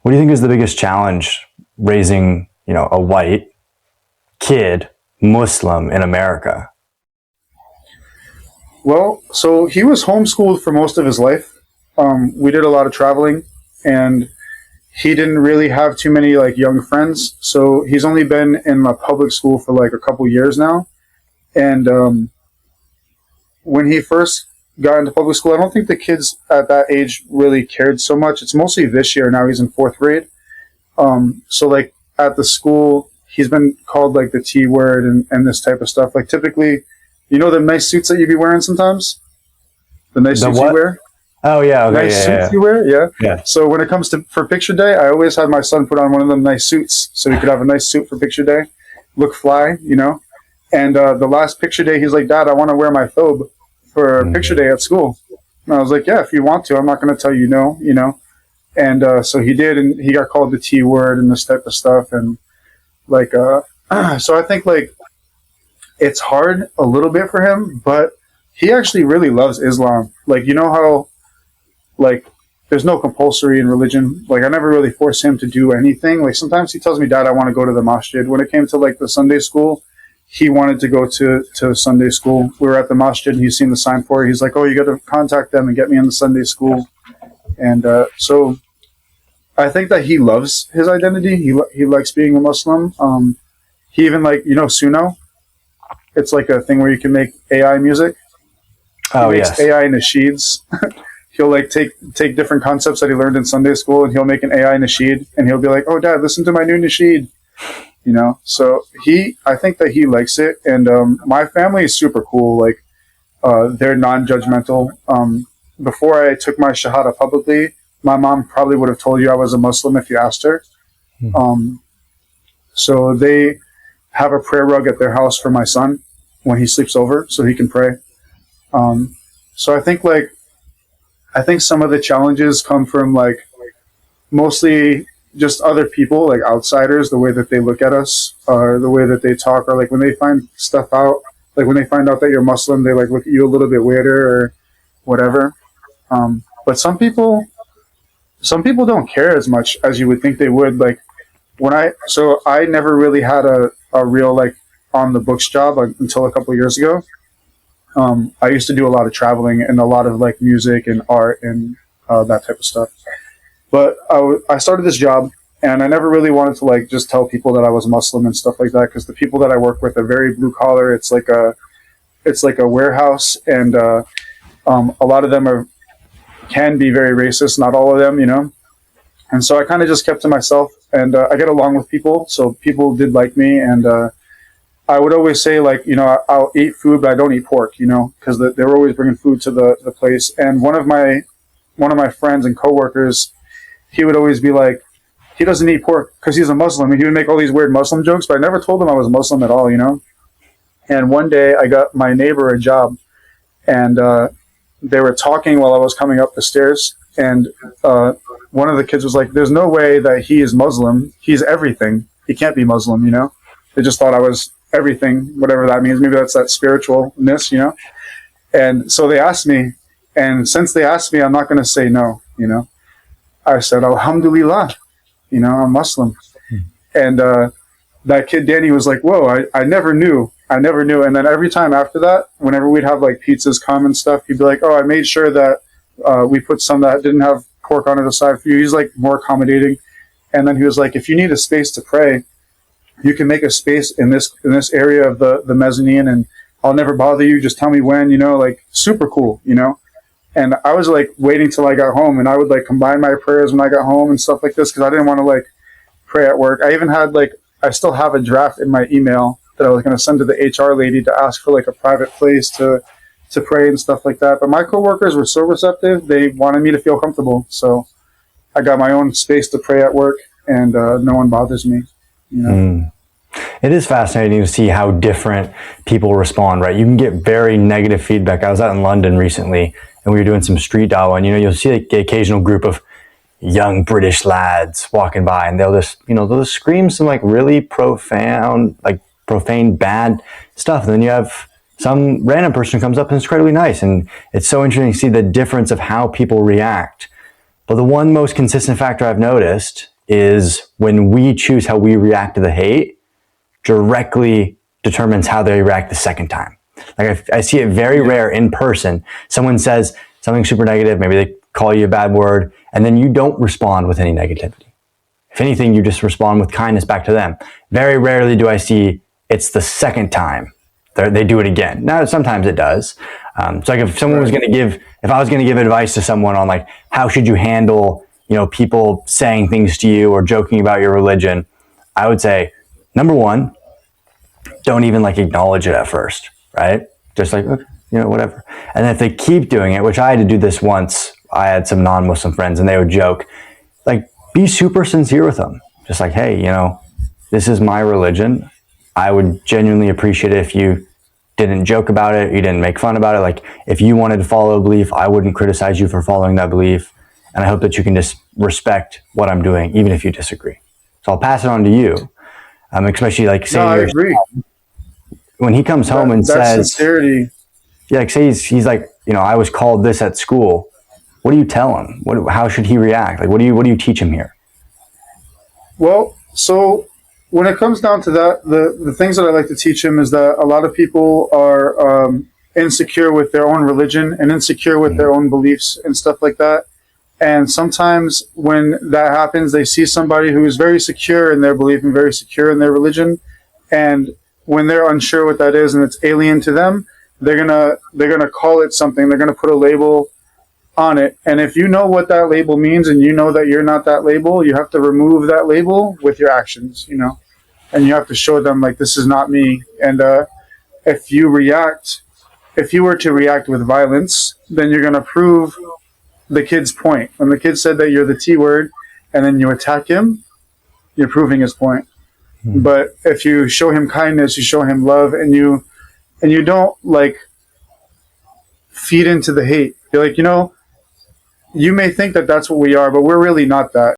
What do you think is the biggest challenge raising, a white kid Muslim in America? Well, so he was homeschooled for most of his life. We did a lot of traveling, and he didn't really have too many like young friends. So he's only been in a public school for like a couple years now. And when he first got into public school, I don't think the kids at that age really cared so much. It's mostly this year. Now he's in fourth grade. So like at the school, he's been called like the T word and this type of stuff. Like typically, the nice suits that you be wearing sometimes? The nice suits you wear? Oh, yeah. Okay, nice suits you wear? Yeah. So when it comes for picture day, I always had my son put on one of them nice suits so he could have a nice suit for picture day, look fly, And the last picture day, he's like, Dad, I want to wear my thobe for picture day at school. And I was like, yeah, if you want to. I'm not going to tell you no, And so he did, and he got called the T word and this type of stuff. And like, so I think like it's hard a little bit for him, but he actually really loves Islam. Like, how like there's no compulsory in religion. Like I never really force him to do anything. Like sometimes he tells me, Dad, I want to go to the masjid. When it came to like the Sunday school, he wanted to go to Sunday school. We were at the masjid and he's seen the sign for it. He's like, oh, you got to contact them and get me in the Sunday school. And so I think that he loves his identity. He likes being a Muslim. He even like, Suno. It's like a thing where you can make AI music. He makes AI nasheeds. He'll like take different concepts that he learned in Sunday school and he'll make an AI nasheed and he'll be like, oh, Dad, listen to my new nasheed. So I think that he likes it. And my family is super cool. Like they're non-judgmental. Before I took my Shahada publicly, my mom probably would have told you I was a Muslim if you asked her. So they have a prayer rug at their house for my son when he sleeps over so he can pray. So I think some of the challenges come from like mostly just other people, like outsiders, the way that they look at us, or the way that they talk, or like when they find stuff out, like when they find out that you're Muslim, they like look at you a little bit weirder or whatever. But some people don't care as much as you would think they would. Like I never really had a real like on the books job until a couple of years ago. I used to do a lot of traveling and a lot of like music and art and that type of stuff. But I started this job and I never really wanted to like just tell people that I was Muslim and stuff like that because the people that I work with are very blue collar. It's like a warehouse and a lot of them can be very racist. Not all of them, And so I kind of just kept to myself and I get along with people. So people did like me and I would always say like, I'll eat food, but I don't eat pork, because they were always bringing food to the place. And one of my friends and coworkers, he would always be like, he doesn't eat pork because he's a Muslim. And he would make all these weird Muslim jokes, but I never told him I was Muslim at all, And one day I got my neighbor a job and they were talking while I was coming up the stairs. And one of the kids was like, there's no way that he is Muslim. He's everything. He can't be Muslim, They just thought I was everything, whatever that means. Maybe that's that spiritualness, And so they asked me, and since they asked me, I'm not going to say no, I said, Alhamdulillah, I'm Muslim. And that kid, Danny, was like, whoa, I never knew. And then every time after that, whenever we'd have like pizzas come and stuff, he'd be like, oh, I made sure that we put some that didn't have pork on it aside for you. He's like more accommodating. And then he was like, if you need a space to pray, you can make a space in this area of the mezzanine and I'll never bother you. Just tell me when, like super cool, And I was like waiting till I got home and I would like combine my prayers when I got home and stuff like this because I didn't want to like pray at work. I even had I still have a draft in my email that I was going to send to the HR lady to ask for like a private place to pray and stuff like that. But my coworkers were so receptive. They wanted me to feel comfortable. So I got my own space to pray at work and no one bothers me. It is fascinating to see how different people respond, right? You can get very negative feedback. I was out in London recently and we were doing some street dawah and, you'll see like the occasional group of young British lads walking by and they'll just scream some like really profane, bad stuff. And then you have some random person who comes up and is incredibly nice. And it's so interesting to see the difference of how people react But the one most consistent factor I've noticed is when we choose how we react to the hate directly determines how they react the second time. Like I see it very rare in person. Someone says something super negative, maybe they call you a bad word, and then you don't respond with any negativity. If anything, you just respond with kindness back to them. Very rarely do I see it's the second time they do it again. Now, sometimes it does. So like if someone was going to if I was going to give advice to someone on like, how should you handle, people saying things to you or joking about your religion, I would say, number one, don't even like acknowledge it at first, right? Just like, okay, whatever. And if they keep doing it, which I had to do this once, I had some non-Muslim friends and they would joke, like, be super sincere with them. Just like, hey, this is my religion. I would genuinely appreciate it if you didn't joke about it, you didn't make fun about it. Like, if you wanted to follow a belief, I wouldn't criticize you for following that belief. And I hope that you can just respect what I'm doing, even if you disagree. So I'll pass it on to you. Especially like, say, I agree. When he comes home and says, sincerity. Yeah, like say he's like, I was called this at school. What do you tell him? How should he react? Like, what do you teach him here? Well, so when it comes down to that, the things that I like to teach him is that a lot of people are insecure with their own religion and insecure with their own beliefs and stuff like that. And sometimes when that happens, they see somebody who is very secure in their belief and very secure in their religion. And when they're unsure what that is and it's alien to them, they're gonna call it something. They're gonna put a label on it. And if you know what that label means and you know that you're not that label, you have to remove that label with your actions, and you have to show them like, this is not me. And if you were to react with violence, then you're gonna prove the kid's point. When the kid said that you're the T word and then you attack him, you're proving his point. But if you show him kindness, you show him love, and you don't like feed into the hate. You're like, you may think that that's what we are, but we're really not that.